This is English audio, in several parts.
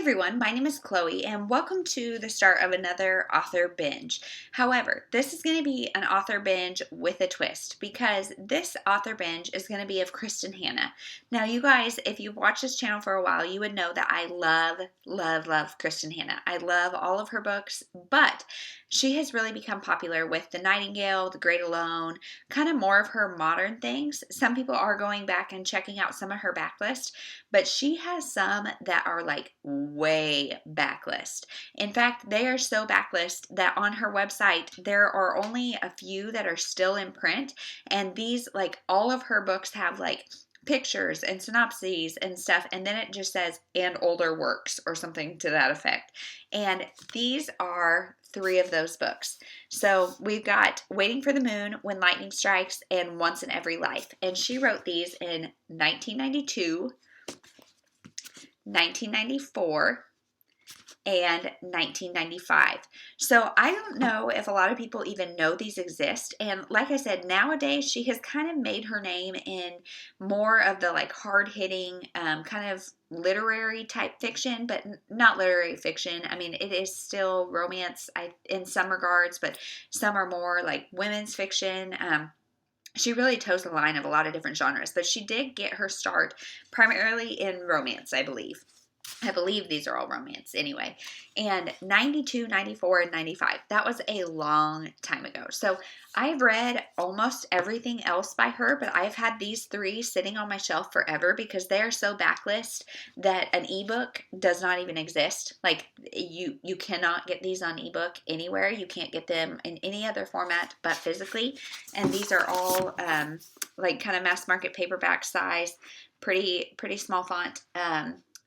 everyone, my name is Chloe and welcome to the start of another author binge. However, this is going to be an author binge with a twist because this author binge is going to be of Kristin Hannah. Now you guys, if you've watched this channel for a while, you would know that I love Kristin Hannah. I love all of her books, but she has really become popular with The Nightingale, The Great Alone, kind of more of her modern things. Some people are going back and checking out some of her backlist, but she has some that are like way backlist. In fact, they are so backlist that on her website, there are only a few that are still in print. And these, like all of her books have like pictures and synopses and stuff, and then it just says and older works or something to that effect. And these are 3 of those books. So we've got Waiting for the Moon, When Lightning Strikes, and Once in Every Life. And she wrote these in 1992, 1994, and 1995. So I don't know if a lot of people even know these exist. And like I said, nowadays she has kind of made her name in more of the like hard-hitting kind of literary type fiction, but not literary fiction. I mean, it is still romance in some regards, but some are more like women's fiction. She really toes the line of a lot of different genres, but she did get her start primarily in romance, I believe. I believe these are all romance anyway. And 92, 94, and 95. That was a long time ago. So I've read almost everything else by her, but I've had these 3 sitting on my shelf forever because they are so backlist that an ebook does not even exist. Like you cannot get these on ebook anywhere. You can't get them in any other format but physically. And these are all like kind of mass market paperback size, pretty small font.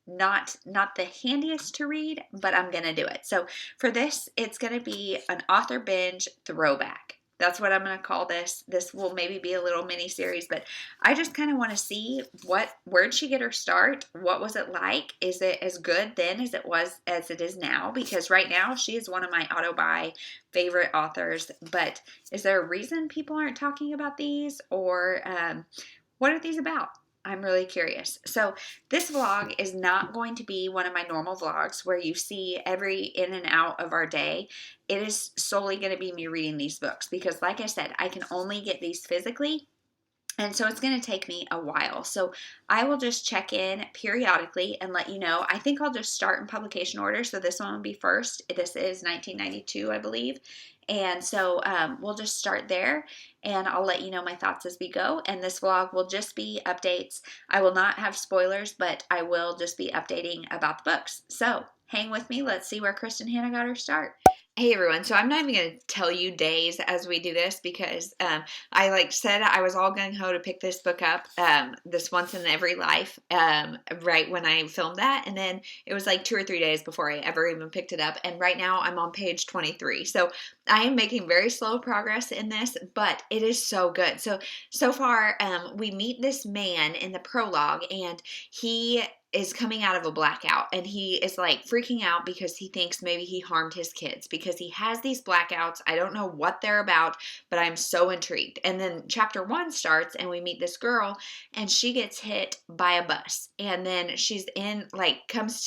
Not the handiest to read, but I'm going to do it. So for this, it's going to be an author binge throwback. That's what I'm going to call this. This will maybe be a little mini series, but I just kind of want to see where'd she get her start? What was it like? Is it as good then as it is now? Because right now she is one of my auto-buy favorite authors, but is there a reason people aren't talking about these, or what are these about? I'm really curious. So this vlog is not going to be one of my normal vlogs where you see every in and out of our day. It is solely going to be me reading these books because like I said, I can only get these physically. And so it's going to take me a while. So I will just check in periodically and let you know. I think I'll just start in publication order. So this one will be first. This is 1992, I believe. And so we'll just start there and I'll let you know my thoughts as we go. And this vlog will just be updates. I will not have spoilers, but I will just be updating about the books. So hang with me. Let's see where Kristin Hannah got her start. Hey everyone, so I'm not even going to tell you days as we do this because I like said I was all gung-ho to pick this book up, this Once in Every Life, right when I filmed that, and then it was like 2 or 3 days before I ever even picked it up, and right now I'm on page 23, so I am making very slow progress in this, but it is so good. So far, we meet this man in the prologue, and he is coming out of a blackout and he is like freaking out because he thinks maybe he harmed his kids because he has these blackouts. I don't know what they're about, but I'm so intrigued. And then chapter 1 starts and we meet this girl and she gets hit by a bus and then she's in like comes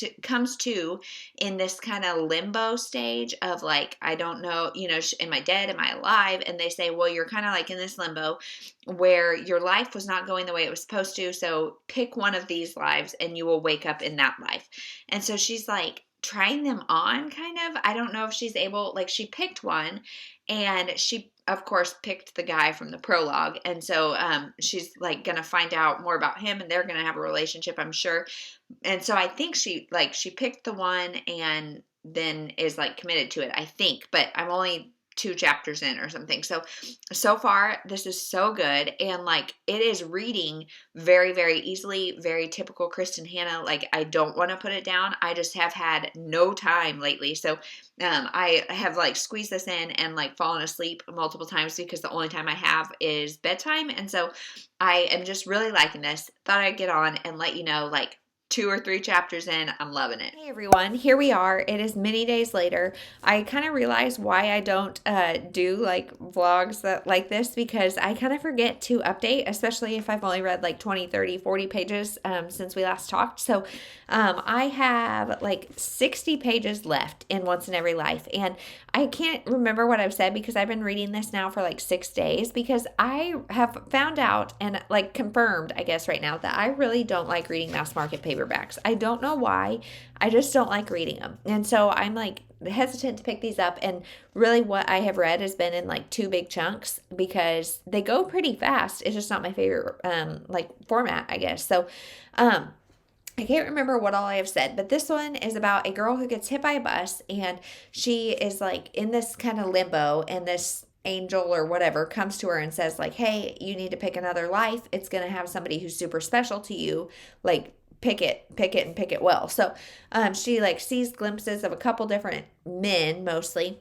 to in this kind of limbo stage of like, I don't know, you know, am I dead? Am I alive? And they say, well, you're kind of like in this limbo where your life was not going the way it was supposed to. So pick one of these lives and you will wake up in that life. And so she's like trying them on kind of. I don't know if she's able, like she picked one and she of course picked the guy from the prologue. And so she's like going to find out more about him and they're going to have a relationship, I'm sure. And so I think she picked the one and then is like committed to it, I think, but I'm only 2 chapters in or something. So far this is so good and like it is reading very, very easily, very typical Kristin Hannah. Like I don't want to put it down. I just have had no time lately. So I have like squeezed this in and like fallen asleep multiple times because the only time I have is bedtime. And so I am just really liking this. Thought I'd get on and let you know like 2 or 3 chapters in, I'm loving it. Hey everyone, here we are. It is many days later. I kind of realized why I don't do like vlogs like this, because I kind of forget to update, especially if I've only read like 20, 30, 40 pages since we last talked. So I have like 60 pages left in Once in Every Life, and I can't remember what I've said because I've been reading this now for like 6 days, because I have found out and like confirmed, I guess right now, that I really don't like reading mass market paperbacks. I don't know why. I just don't like reading them. And so I'm like hesitant to pick these up, and really what I have read has been in like 2 big chunks because they go pretty fast. It's just not my favorite like format, I guess. So I can't remember what all I have said, but this one is about a girl who gets hit by a bus, and she is like in this kind of limbo, and this angel or whatever comes to her and says like, hey, you need to pick another life. It's going to have somebody who's super special to you. Like, pick it and pick it well. So she like sees glimpses of a couple different men mostly.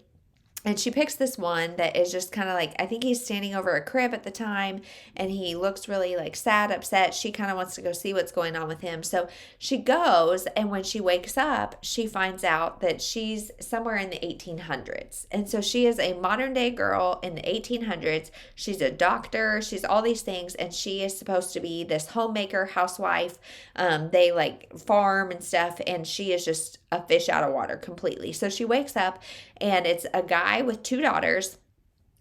And she picks this one that is just kind of like, I think he's standing over a crib at the time, and he looks really like sad, upset. She kind of wants to go see what's going on with him. So she goes, and when she wakes up, she finds out that she's somewhere in the 1800s. And so she is a modern day girl in the 1800s. She's a doctor. She's all these things. And she is supposed to be this homemaker, housewife. They like farm and stuff. And she is just a fish out of water completely. So she wakes up, and it's a guy with 2 daughters.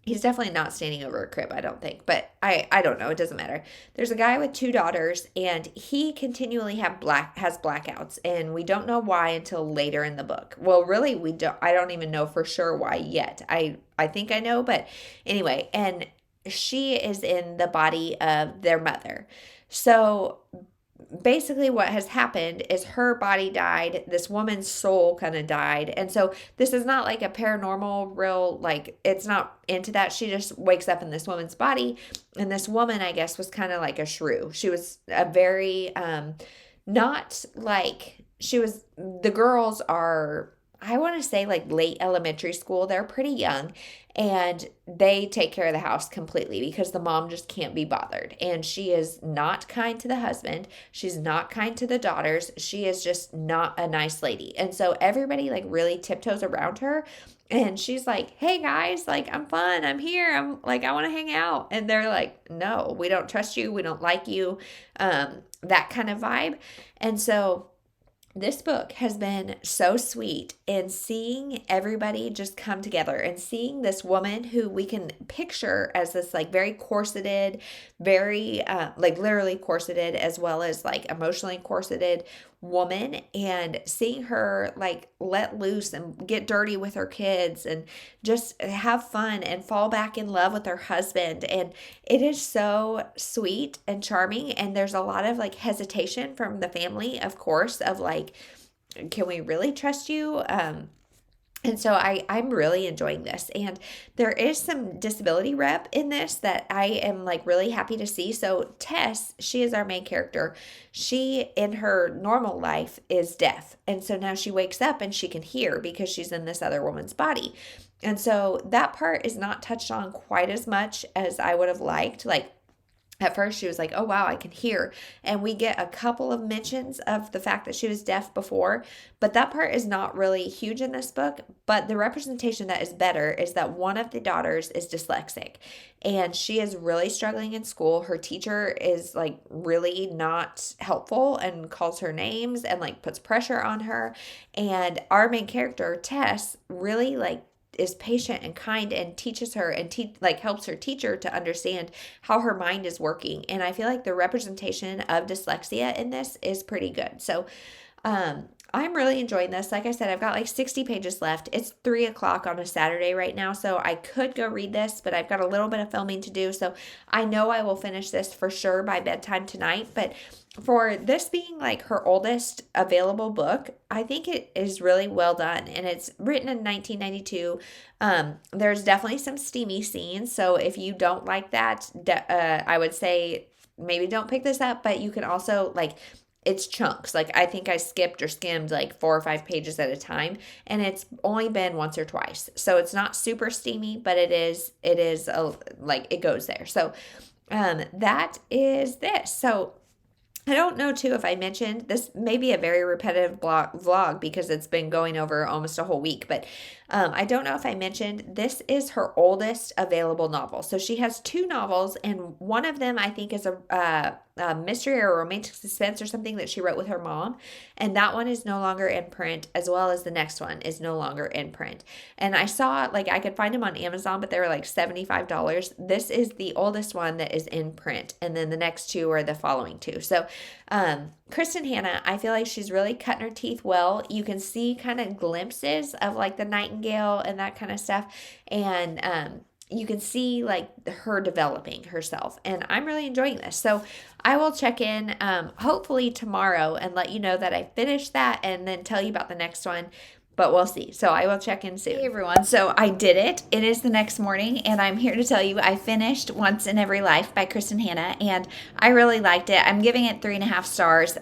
He's definitely not standing over a crib, I don't think, but I don't know. It doesn't matter. There's a guy with 2 daughters, and he continually has blackouts, and we don't know why until later in the book. Well, really, I don't even know for sure why yet. I think I know, but anyway, and she is in the body of their mother. So basically what has happened is her body died, this woman's soul kind of died, and so this is not like a paranormal real, like, it's not into that. She just wakes up in this woman's body, and this woman, I guess, was kind of like a shrew. She was a very not like, she was, the girls are, I want to say like late elementary school. They're pretty young, and they take care of the house completely because the mom just can't be bothered. And she is not kind to the husband. She's not kind to the daughters. She is just not a nice lady. And so everybody like really tiptoes around her. And she's like, hey guys, like, I'm fun. I'm here. I'm like, I want to hang out. And they're like, no, we don't trust you. We don't like you. That kind of vibe. And so this book has been so sweet in seeing everybody just come together, and seeing this woman who we can picture as this like very corseted, very like literally corseted as well as like emotionally corseted woman, and seeing her like let loose and get dirty with her kids and just have fun and fall back in love with her husband. And it is so sweet and charming, and there's a lot of like hesitation from the family, of course, of like, can we really trust you? And so I'm really enjoying this. And there is some disability rep in this that I am like really happy to see. So Tess, she is our main character. She in her normal life is deaf. And so now she wakes up and she can hear because she's in this other woman's body. And so that part is not touched on quite as much as I would have liked. Like, at first she was like, oh wow, I can hear. And we get a couple of mentions of the fact that she was deaf before, but that part is not really huge in this book. But the representation that is better is that one of the daughters is dyslexic, and she is really struggling in school. Her teacher is like really not helpful and calls her names and like puts pressure on her. And our main character, Tess, really like is patient and kind and teaches her and like helps her teacher to understand how her mind is working. And I feel like the representation of dyslexia in this is pretty good. So I'm really enjoying this. Like I said, I've got like 60 pages left. It's 3:00 on a Saturday right now, so I could go read this, but I've got a little bit of filming to do. So I know I will finish this for sure by bedtime tonight. But for this being like her oldest available book, I think it is really well done. And it's written in 1992. There's definitely some steamy scenes. So if you don't like that, I would say maybe don't pick this up. But you can also like, it's chunks. Like I think I skipped or skimmed like 4 or 5 pages at a time, and it's only been once or twice. So it's not super steamy, but it is like it goes there. So that is this. So I don't know too if I mentioned this may be a very repetitive vlog because it's been going over almost a whole week, but I don't know if I mentioned this is her oldest available novel. So she has two novels, and one of them I think is a mystery or romantic suspense or something that she wrote with her mom, and that one is no longer in print, as well as the next one is no longer in print. And I saw, like, I could find them on Amazon, but they were like $75. This is the oldest one that is in print, and then the next two are the following two. So Kristin Hannah, I feel like she's really cutting her teeth well. You can see kind of glimpses of like the nightingale and that kind of stuff. And you can see like her developing herself. And I'm really enjoying this. So I will check in hopefully tomorrow and let you know that I finished that and then tell you about the next one. But we'll see. So I will check in soon. Hey everyone. So I did it. It is the next morning, and I'm here to tell you I finished Once in Every Life by Kristin Hannah, and I really liked it. I'm giving it 3.5 stars.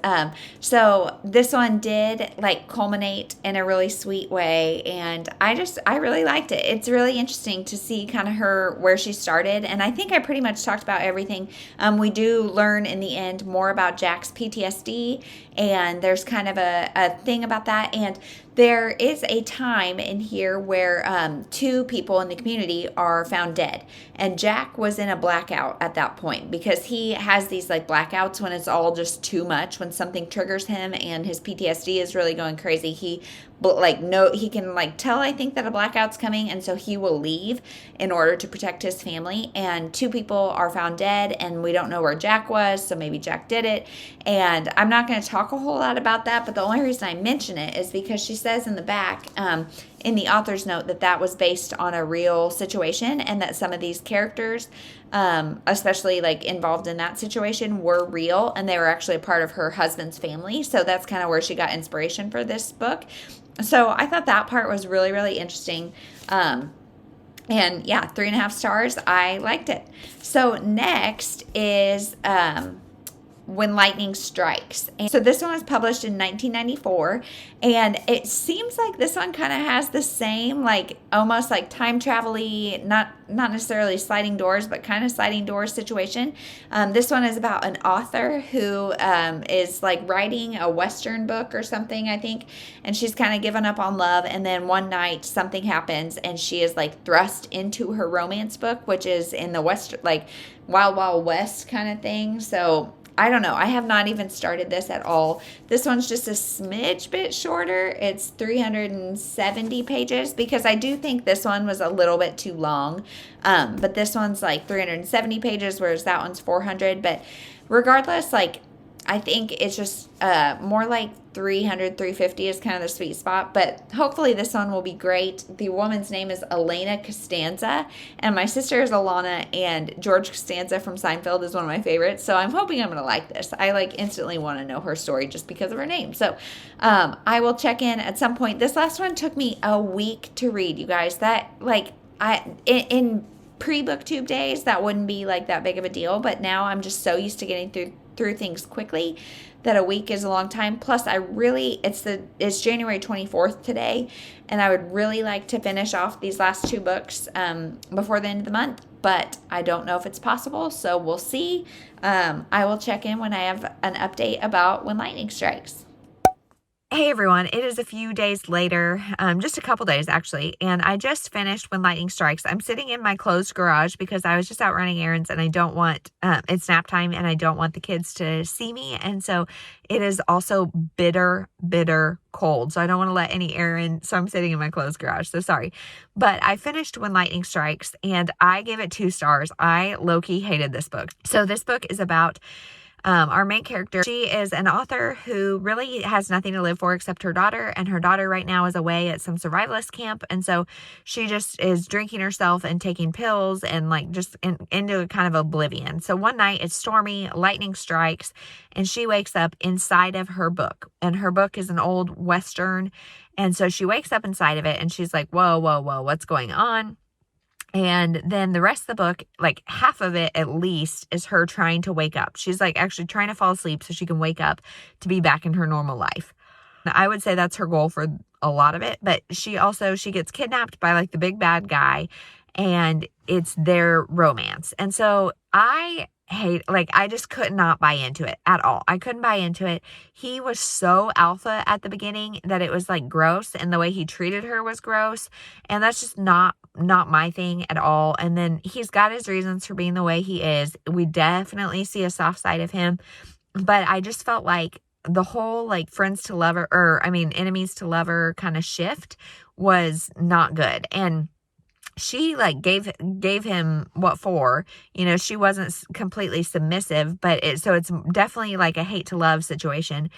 So this one did like culminate in a really sweet way, and I really liked it. It's really interesting to see kind of her where she started, and I think I pretty much talked about everything. We do learn in the end more about Jack's PTSD, and there's kind of a thing about that, and there is a time in here where two people in the community are found dead. And Jack was in a blackout at that point because he has these like blackouts when it's all just too much, when something triggers him and his PTSD is really going crazy. He can like tell, I think, that a blackout's coming, and so he will leave in order to protect his family. And two people are found dead, and we don't know where Jack was, so maybe Jack did it. And I'm not going to talk a whole lot about that, but the only reason I mention it is because she says in the back, in the author's note, that was based on a real situation, and that some of these characters, especially like involved in that situation, were real, and they were actually a part of her husband's family. So that's kind of where she got inspiration for this book. So I thought that part was really, really interesting. And yeah, 3.5 stars. I liked it. So next is When Lightning Strikes. And so this one was published in 1994, and it seems like this one kind of has the same, like almost like time travel-y, not necessarily sliding doors, but kind of sliding doors situation. This one is about an author who is like writing a Western book or something, I think, and she's kind of given up on love, and then one night something happens, and she is like thrust into her romance book, which is in the West, like Wild Wild West kind of thing. So I don't know. I have not even started this at all. This one's just a smidge bit shorter. It's 370 pages because I do think this one was a little bit too long. But this one's like 370 pages, whereas that one's 400. But regardless, like, I think it's just more like 300, 350 is kind of the sweet spot. But hopefully this one will be great. The woman's name is Elena Costanza, and my sister is Alana, and George Costanza from Seinfeld is one of my favorites. So I'm hoping I'm going to like this. I like instantly want to know her story just because of her name. So I will check in at some point. This last one took me a week to read, you guys. That, like, in pre-booktube days, that wouldn't be like that big of a deal. But now I'm just so used to getting through things quickly that a week is a long time. Plus, it's January 24th today, and I would really like to finish off these last two books before the end of the month, but I don't know if it's possible, so we'll see. I will check in when I have an update about When Lightning Strikes. Hey everyone, it is a few days later, just a couple days actually, and I just finished When Lightning Strikes. I'm sitting in my closed garage because I was just out running errands, and I don't want, it's nap time, and I don't want the kids to see me, and so it is also bitter, bitter cold, so I don't want to let any air in, so I'm sitting in my closed garage, so sorry. But I finished When Lightning Strikes, and I gave it 2 stars. I low-key hated this book. So this book is about our main character. She is an author who really has nothing to live for except her daughter, and her daughter right now is away at some survivalist camp, and so she just is drinking herself and taking pills and like just into a kind of oblivion. So one night it's stormy, lightning strikes, and she wakes up inside of her book, and her book is an old Western, and so she wakes up inside of it, and she's like, whoa, what's going on? And then the rest of the book, like half of it at least, is her trying to wake up. She's like actually trying to fall asleep so she can wake up to be back in her normal life. I would say that's her goal for a lot of it, but she gets kidnapped by like the big bad guy, and it's their romance. And so I I just could not buy into it at all. I couldn't buy into it. He was so alpha at the beginning that it was like gross, and the way he treated her was gross. And that's just not my thing at all. And then he's got his reasons for being the way he is. We definitely see a soft side of him, but I just felt like the whole like friends to lover, or I mean enemies to lover kind of shift was not good. And she like gave him what for, she wasn't completely submissive, but so it's definitely like a hate to love situation.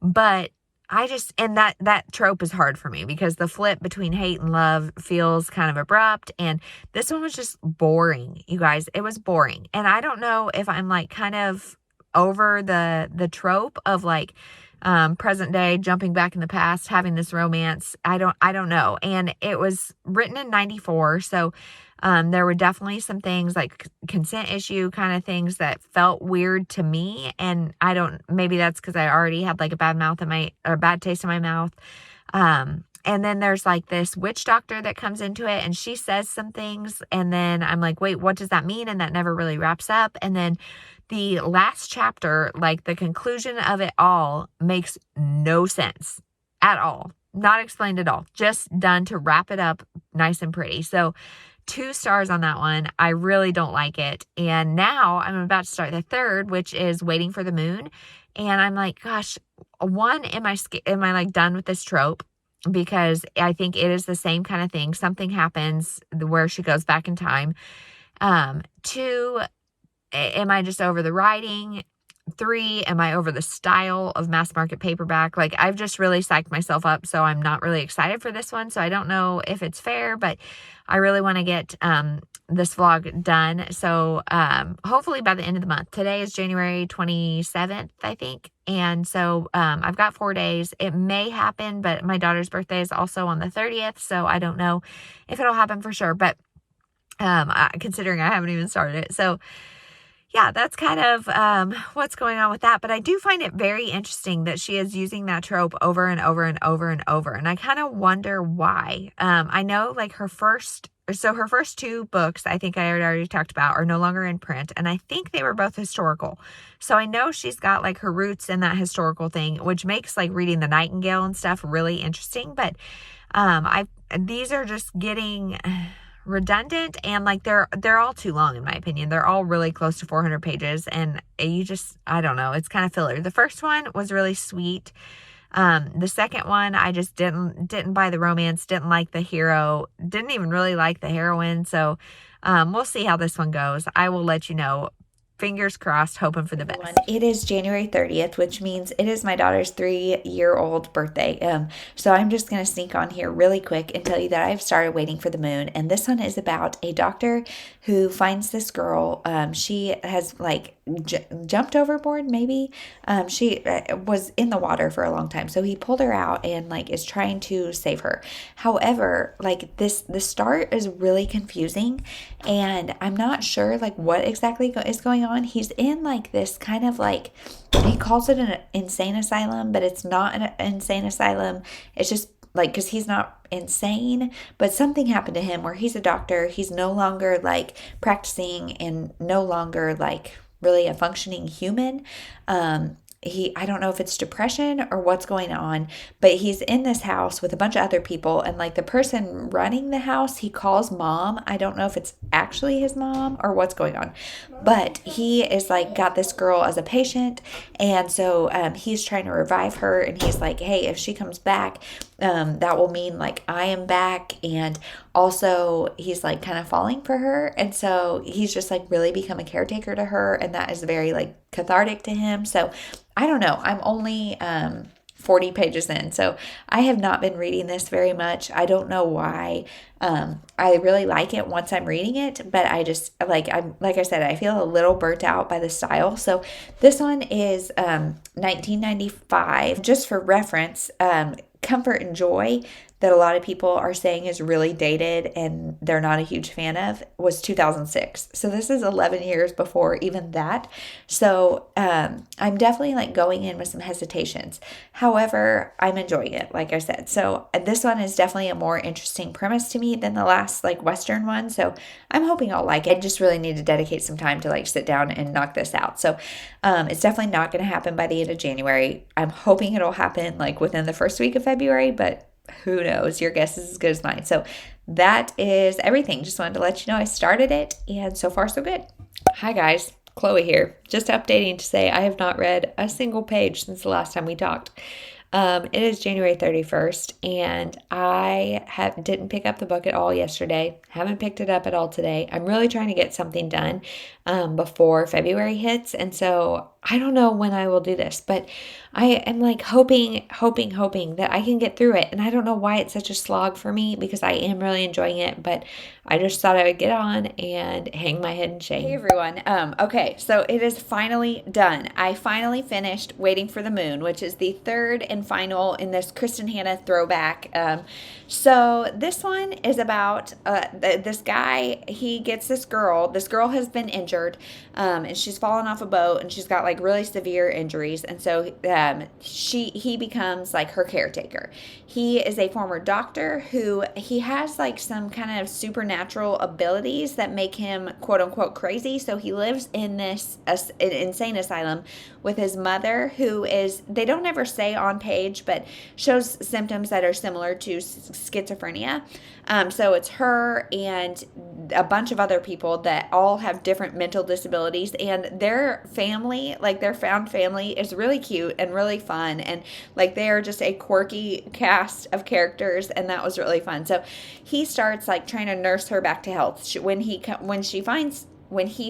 But I just, and that trope is hard for me because the flip between hate and love feels kind of abrupt. And this one was just boring, you guys. It was boring. And I don't know if I'm like kind of over the trope of like present day, jumping back in the past, having this romance. I don't know. And it was written in 94. So, there were definitely some things like consent issue kind of things that felt weird to me. And maybe that's because I already had like a bad taste in my mouth. And then there's like this witch doctor that comes into it and she says some things. And then I'm like, wait, what does that mean? And that never really wraps up. And then the last chapter, like the conclusion of it all, makes no sense at all. Not explained at all. Just done to wrap it up nice and pretty. So 2 stars on that one. I really don't like it. And now I'm about to start the third, which is Waiting for the Moon. And I'm like, gosh, one, am I like done with this trope? Because I think it is the same kind of thing. Something happens where she goes back in time. 2, am I just over the writing? 3, am I over the style of mass market paperback? Like, I've just really psyched myself up, so I'm not really excited for this one. So I don't know if it's fair, but I really want to get this vlog done. So hopefully by the end of the month. Today is January 27th, I think. And so I've got 4 days. It may happen, but my daughter's birthday is also on the 30th. So I don't know if it'll happen for sure. But considering I haven't even started it. So yeah, that's kind of what's going on with that. But I do find it very interesting that she is using that trope over and over and over and over. And I kind of wonder why. I know like her first 2 books, I think I already talked about, are no longer in print. And I think they were both historical. So I know she's got like her roots in that historical thing, which makes like reading The Nightingale and stuff really interesting. But these are just getting redundant, and like they're all too long in my opinion. They're all really close to 400 pages, and I don't know, it's kind of filler. The first one was really sweet. The second one, I just didn't buy the romance, didn't like the hero, didn't even really like the heroine. So we'll see how this one goes. I will let you know. Fingers crossed, hoping for the best. It is January 30th, which means it is my daughter's 3-year-old birthday. So I'm just going to sneak on here really quick and tell you that I've started Waiting for the Moon. And this one is about a doctor who finds this girl. She has like jumped overboard, maybe. She was in the water for a long time. So he pulled her out and like is trying to save her. However, like the start is really confusing, and I'm not sure like what exactly is going on. He's in like this kind of like, he calls it an insane asylum, but it's not an insane asylum. It's just like, because he's not insane, but something happened to him where he's a doctor. He's no longer like practicing and no longer like really a functioning human. I don't know if it's depression or what's going on, but he's in this house with a bunch of other people, and like the person running the house, he calls mom. I don't know if it's actually his mom or what's going on, but he is like got this girl as a patient, and so he's trying to revive her, and he's like, hey, if she comes back, that will mean like I am back. And also he's like kind of falling for her, and so he's just like really become a caretaker to her, and that is very like cathartic to him. So I don't know, I'm only 40 pages in, so I have not been reading this very much. I don't know why. I really like it once I'm reading it, but I just like I said, I feel a little burnt out by the style. So this one is 1995. Just for reference, Comfort and Joy, that a lot of people are saying is really dated and they're not a huge fan of, was 2006. So this is 11 years before even that. So I'm definitely like going in with some hesitations. However, I'm enjoying it, like I said. So this one is definitely a more interesting premise to me than the last like Western one. So I'm hoping I'll like it. I just really need to dedicate some time to like sit down and knock this out. So it's definitely not going to happen by the end of January. I'm hoping it'll happen like within the first week of February, but who knows? Your guess is as good as mine. So that is everything. Just wanted to let you know I started it, and so far so good. Hi guys, Chloe here. Just updating to say I have not read a single page since the last time we talked. It is January 31st, and I didn't pick up the book at all yesterday. Haven't picked it up at all today. I'm really trying to get something done before February hits, and so I don't know when I will do this, but I am like hoping that I can get through it. And I don't know why it's such a slog for me, because I am really enjoying it, but I just thought I would get on and hang my head in shame. Hey everyone. Okay, so it is finally done. I finally finished Waiting for the Moon, which is the third and final in this Kristin Hannah throwback. So this one is about this guy. He gets this girl. This girl has been injured, and she's fallen off a boat, and she's got like really severe injuries, and so he becomes like her caretaker. He is a former doctor who he has like some kind of supernatural abilities that make him quote unquote crazy. So he lives in this insane asylum with his mother, who is, they don't ever say on page, but shows symptoms that are similar to schizophrenia. So it's her and a bunch of other people that all have different mental disabilities, and their family, like their found family, is really cute and really fun, and like they are just a quirky cast of characters, and that was really fun. So he starts like trying to nurse her back to health. When he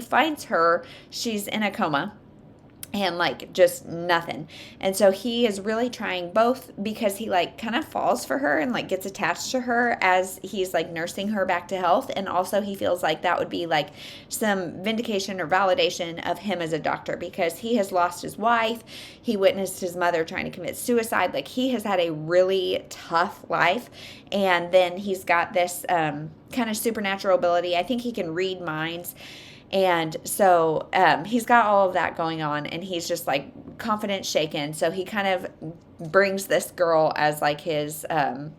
finds her, she's in a coma and like just nothing. And so he is really trying, both because he like kind of falls for her and like gets attached to her as he's like nursing her back to health, and also he feels like that would be like some vindication or validation of him as a doctor, because he has lost his wife, he witnessed his mother trying to commit suicide, like he has had a really tough life, and then he's got this kind of supernatural ability. I think he can read minds. And so he's got all of that going on, and he's just like confidence shaken. So he kind of brings this girl as like his, I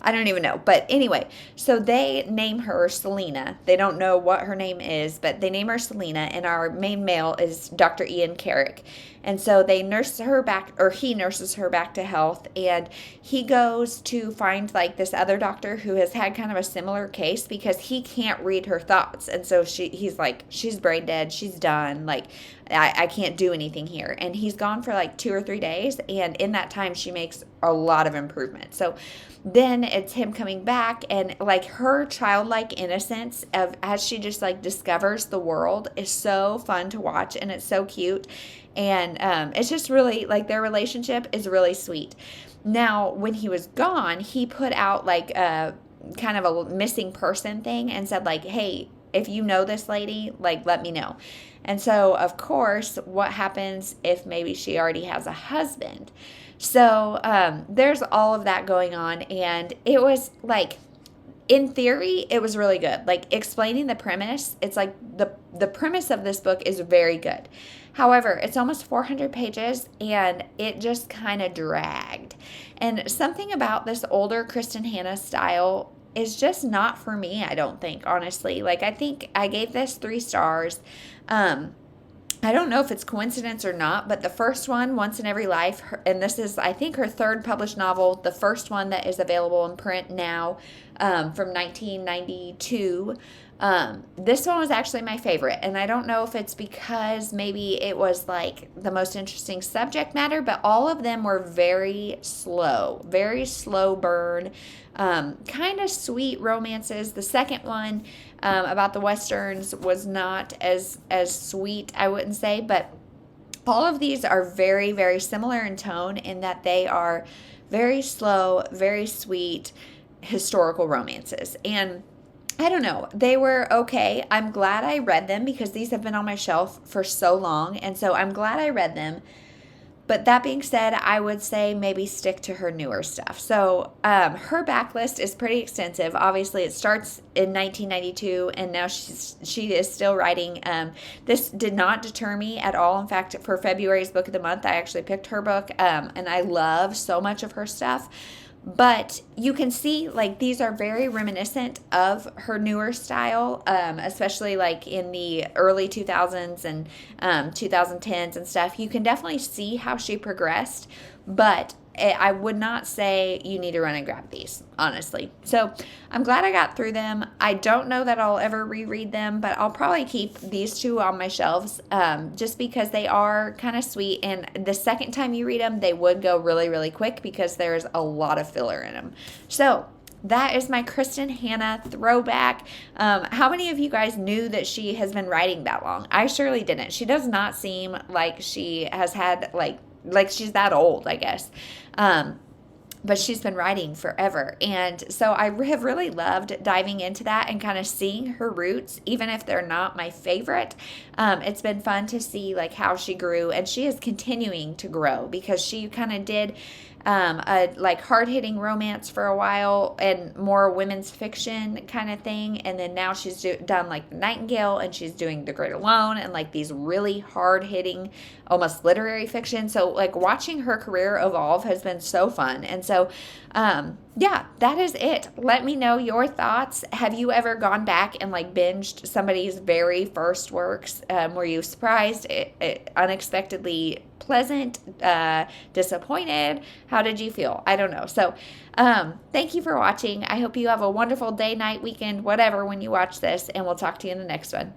don't even know. But anyway, so they name her Selena. They don't know what her name is, but they name her Selena, and our main male is Dr. Ian Carrick. And so they nurse her back, or he nurses her back to health, and he goes to find like this other doctor who has had kind of a similar case, because he can't read her thoughts. And so he's like, she's brain dead, she's done, like I can't do anything here. And he's gone for like 2 or 3 days, and in that time she makes a lot of improvement. So then it's him coming back, and like her childlike innocence of as she just like discovers the world is so fun to watch, and it's so cute. And it's just really like their relationship is really sweet. Now, when he was gone, he put out like a kind of a missing person thing and said like, hey, if you know this lady, like let me know. And so of course, what happens if maybe she already has a husband? So there's all of that going on, and it was like, in theory, it was really good. Like explaining the premise, it's like the premise of this book is very good. However, it's almost 400 pages, and it just kind of dragged. And something about this older Kristin Hannah style is just not for me, I don't think, honestly. Like I think I gave this 3 stars. I don't know if it's coincidence or not, but the first one, Once in Every Life, and this is, I think, her 3rd published novel, the first one that is available in print now, from 1992. This one was actually my favorite, and I don't know if it's because maybe it was like the most interesting subject matter, but all of them were very slow burn, kind of sweet romances. The second one, about the Westerns, was not as sweet, I wouldn't say, but all of these are very, very similar in tone, in that they are very slow, very sweet historical romances. And I don't know, they were okay. I'm glad I read them, because these have been on my shelf for so long, and so I'm glad I read them. But that being said, I would say maybe stick to her newer stuff. So her backlist is pretty extensive. Obviously, it starts in 1992, and now she is still writing. This did not deter me at all. In fact, for February's book of the month, I actually picked her book, and I love so much of her stuff. But you can see, like, these are very reminiscent of her newer style, especially like in the early 2000s and 2010s and stuff. You can definitely see how she progressed, but I would not say you need to run and grab these, honestly. So I'm glad I got through them. I don't know that I'll ever reread them, but I'll probably keep these two on my shelves, just because they are kind of sweet. And the second time you read them, they would go really, really quick because there's a lot of filler in them. So that is my Kristin Hannah throwback. How many of you guys knew that she has been writing that long? I surely didn't. She does not seem like she has had like she's that old, I guess. But she's been writing forever. And so I have really loved diving into that and kind of seeing her roots, even if they're not my favorite. It's been fun to see like how she grew, and she is continuing to grow because she kind of did a like hard-hitting romance for a while and more women's fiction kind of thing, and then now she's done like The Nightingale, and she's doing The Great Alone, and like these really hard-hitting almost literary fiction. So like watching her career evolve has been so fun. And so yeah, that is it. Let me know your thoughts. Have you ever gone back and like binged somebody's very first works? Were you surprised, unexpectedly pleasant, disappointed? How did you feel? I don't know. So thank you for watching. I hope you have a wonderful day, night, weekend, whatever when you watch this, and we'll talk to you in the next one.